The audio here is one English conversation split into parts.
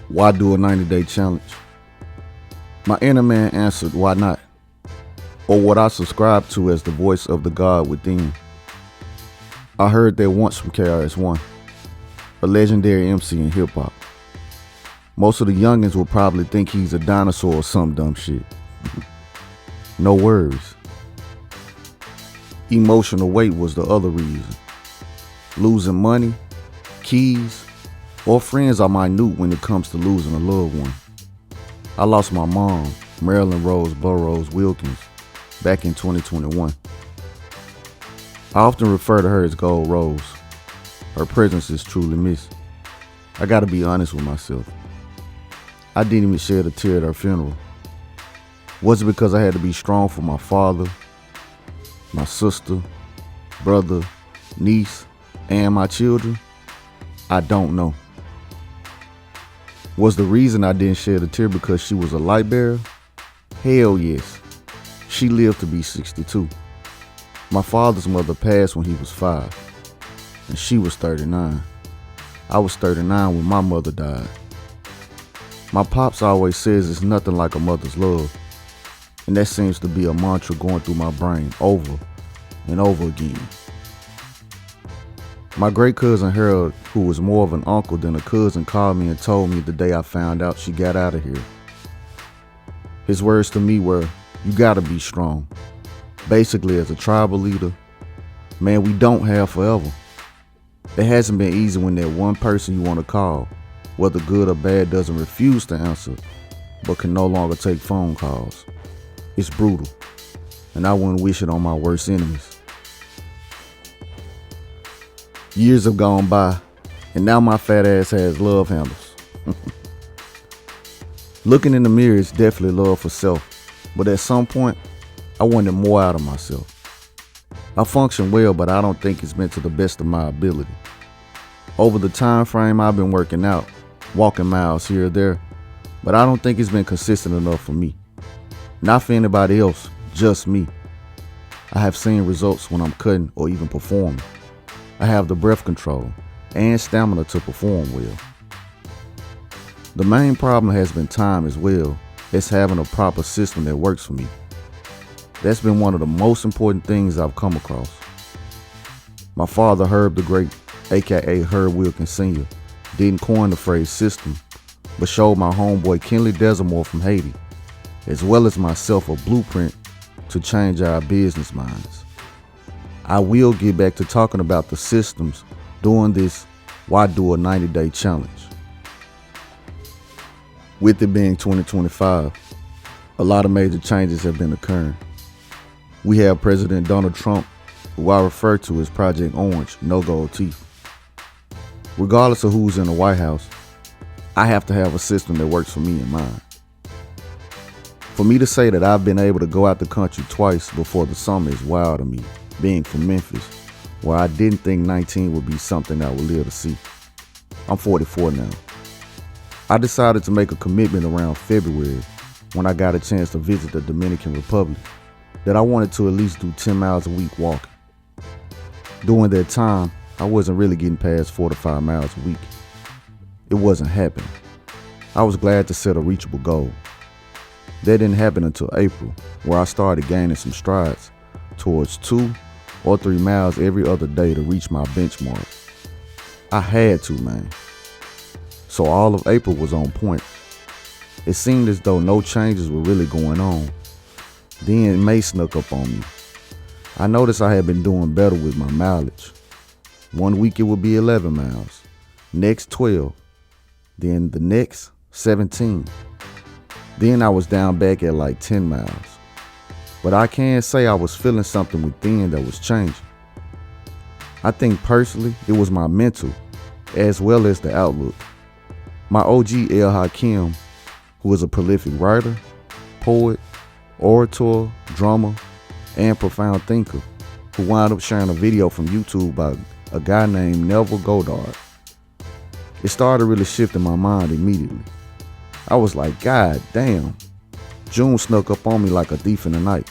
Why do a 90-day challenge? My inner man answered, why not? Or what I subscribe to as the voice of the God within. I heard that once from KRS-One, a legendary MC in hip-hop. Most of the youngins will probably think he's a dinosaur or some dumb shit. No worries. Emotional weight was the other reason. Losing money, keys, or friends are minute when it comes to losing a loved one. I lost my mom, Marilyn Rose Burroughs Wilkins, back in 2021. I often refer to her as Gold Rose. Her presence is truly missed. I gotta be honest with myself. I didn't even shed a tear at her funeral. Was it because I had to be strong for my father, my sister, brother, niece, and my children? I don't know. Was the reason I didn't shed a tear because she was a light bearer? Hell yes. She lived to be 62. My father's mother passed when he was 5, and she was 39. I was 39 when my mother died. My pops always says it's nothing like a mother's love, and that seems to be a mantra going through my brain over and over again. My great cousin Harold, who was more of an uncle than a cousin, called me and told me the day I found out she got out of here. His words to me were, you gotta be strong. Basically, as a tribal leader, man, we don't have forever. It hasn't been easy when that one person you want to call, whether good or bad, doesn't refuse to answer, but can no longer take phone calls. It's brutal, and I wouldn't wish it on my worst enemies. Years have gone by, and now my fat ass has love handles. Looking in the mirror is definitely love for self, but at some point, I wanted more out of myself. I function well, but I don't think it's been to the best of my ability. Over the time frame I've been working out, walking miles here or there, but I don't think it's been consistent enough for me. Not for anybody else, just me. I have seen results when I'm cutting or even performing. I have the breath control and stamina to perform well. The main problem has been time as well as having a proper system that works for me. That's been one of the most important things I've come across. My father, Herb the Great, aka Herb Wilkins Sr., didn't coin the phrase system, but showed my homeboy Kenley Desamore from Haiti, as well as myself, a blueprint to change our business minds. I will get back to talking about the systems during this Why Do a 90-Day Challenge. With it being 2025, a lot of major changes have been occurring. We have President Donald Trump, who I refer to as Project Orange, no gold teeth. Regardless of who's in the White House, I have to have a system that works for me and mine. For me to say that I've been able to go out the country twice before the summer is wild to me, being from Memphis, where I didn't think 19 would be something I would live to see. I'm 44 now. I decided to make a commitment around February when I got a chance to visit the Dominican Republic that I wanted to at least do 10 miles a week walking. During that time, I wasn't really getting past 4 to 5 miles a week. It wasn't happening. I was glad to set a reachable goal. That didn't happen until April, where I started gaining some strides towards 2 or 3 miles every other day to reach my benchmark. I had to, man. So all of April was on point. It seemed as though no changes were really going on. Then May snuck up on me. I noticed I had been doing better with my mileage. One week it would be 11 miles, next 12, then the next 17. Then I was down back at like 10 miles. But I can say I was feeling something within that was changing. I think personally it was my mental as well as the outlook. My OG El Hakim, who is a prolific writer, poet, orator, drummer, and profound thinker, who wound up sharing a video from YouTube by a guy named Neville Goddard. It started really shifting my mind immediately. I was like, God damn, June snuck up on me like a thief in the night.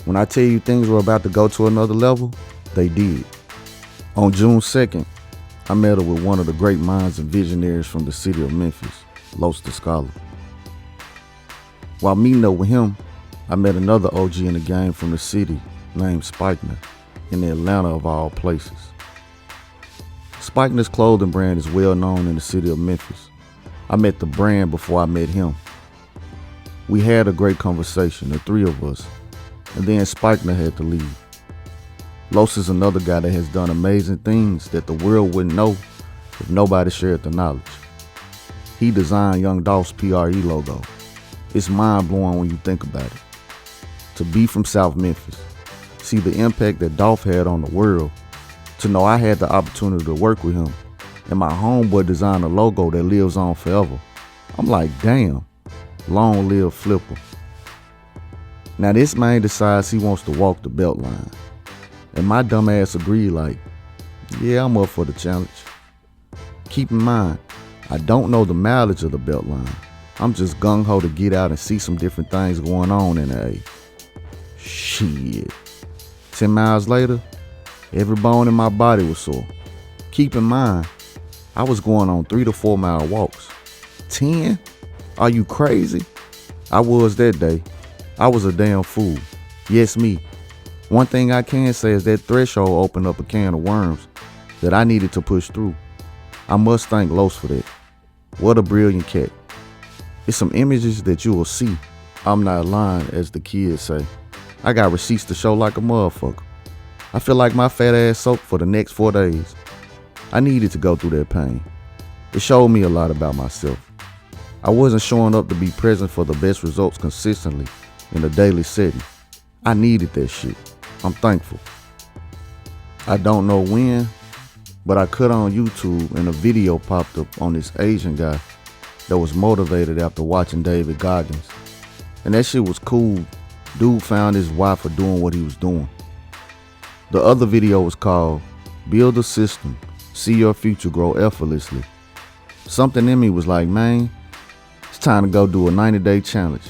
When I tell you things were about to go to another level, they did. On June 2nd, I met up with one of the great minds and visionaries from the city of Memphis, Los the Scholar. While meeting up with him, I met another OG in the game from the city named Spikener in Atlanta of all places. Spikener's clothing brand is well known in the city of Memphis. I met the brand before I met him. We had a great conversation, the three of us, and then Spikener had to leave. Los is another guy that has done amazing things that the world wouldn't know if nobody shared the knowledge. He designed Young Dolph's PRE logo. It's mind-blowing when you think about it. To be from South Memphis, see the impact that Dolph had on the world, to know I had the opportunity to work with him, and my homeboy designed a logo that lives on forever. I'm like, damn, long live Flipper. Now this man decides he wants to walk the belt line. And my dumb ass agreed like, yeah, I'm up for the challenge. Keep in mind, I don't know the mileage of the belt line. I'm just gung-ho to get out and see some different things going on in the A. Shit. 10 miles later, every bone in my body was sore. Keep in mind, I was going on 3 to 4 mile walks. 10? Are you crazy? I was that day. I was a damn fool. Yes, me. One thing I can say is that threshold opened up a can of worms that I needed to push through. I must thank Los for that. What a brilliant cat. It's some images that you will see. I'm not lying, as the kids say. I got receipts to show like a motherfucker. I feel like my fat ass soaked for the next 4 days. I needed to go through that pain. It showed me a lot about myself. I wasn't showing up to be present for the best results consistently in a daily setting. I needed that shit. I'm thankful. I don't know when, but I cut on YouTube and a video popped up on this Asian guy that was motivated after watching David Goggins. And that shit was cool. Dude found his why for doing what he was doing. The other video was called Build a System, See Your Future Grow Effortlessly. Something in me was like, man, it's time to go do a 90-day challenge.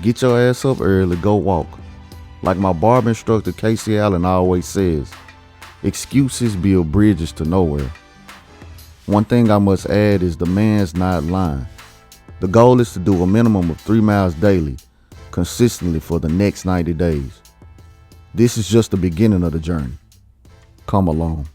Get your ass up early, go walk. Like my barber instructor Casey Allen always says, excuses build bridges to nowhere. One thing I must add is the man's not lying. The goal is to do a minimum of 3 miles daily, consistently for the next 90 days. This is just the beginning of the journey. Come along.